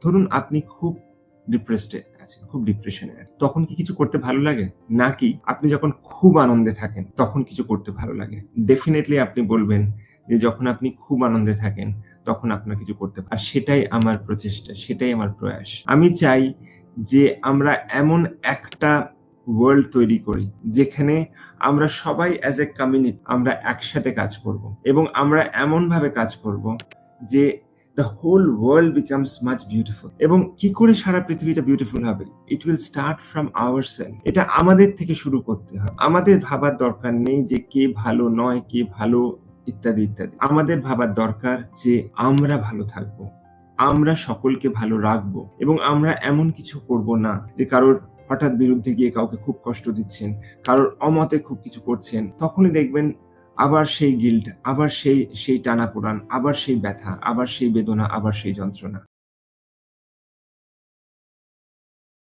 ধরুন আপনি খুব ডিপ্রেসড আছেন, খুব ডিপ্রেশনে আছেন। তখন কি কিছু করতে ভালো লাগে? নাকি আপনি যখন খুব আনন্দে থাকেন তখন কিছু করতে ভালো লাগে? ডেফিনিটলি আপনি বলবেন যে যখন আপনি খুব আনন্দে থাকেন তখন আপনার কিছু করতে আর সেটাই আমার প্রচেষ্টা, সেটাই আমার প্রয়াস। আমি চাই যে আমরা এমন একটা ওয়ার্লড তৈরি করি যেখানে আমরা সবাই অ্যাজ এ কমিউনিটি আমরা একসাথে কাজ করব এবং আমরা এমনভাবে কাজ করব যে the whole world becomes much beautiful এবং কি করে সারা পৃথিবীটা বিউটিফুল হবে? It will start from ourselves. এটা আমাদের থেকে শুরু করতে হবে। আমাদের ভাবার দরকার নেই যে কে ভালো নয়, কে ভালো ইত্যাদি, ইত্যাদি। আমাদের ভাবার দরকার যে আমরা ভালো থাকবো। আমরা সকলকে ভালো রাখবো এবং আমরা এমন কিছু করব না যে কারোর হঠাৎ বিরুদ্ধে গিয়ে কাউকে খুব কষ্ট দিচ্ছেন, কারোর অমতে খুব কিছু করছেন। তখনই দেখবেন আবার সেই গিল্ট, আবার সেই টানাপোড়ান, আবার সেই ব্যথা, আবার সেই বেদনা, আবার সেই যন্ত্রণা।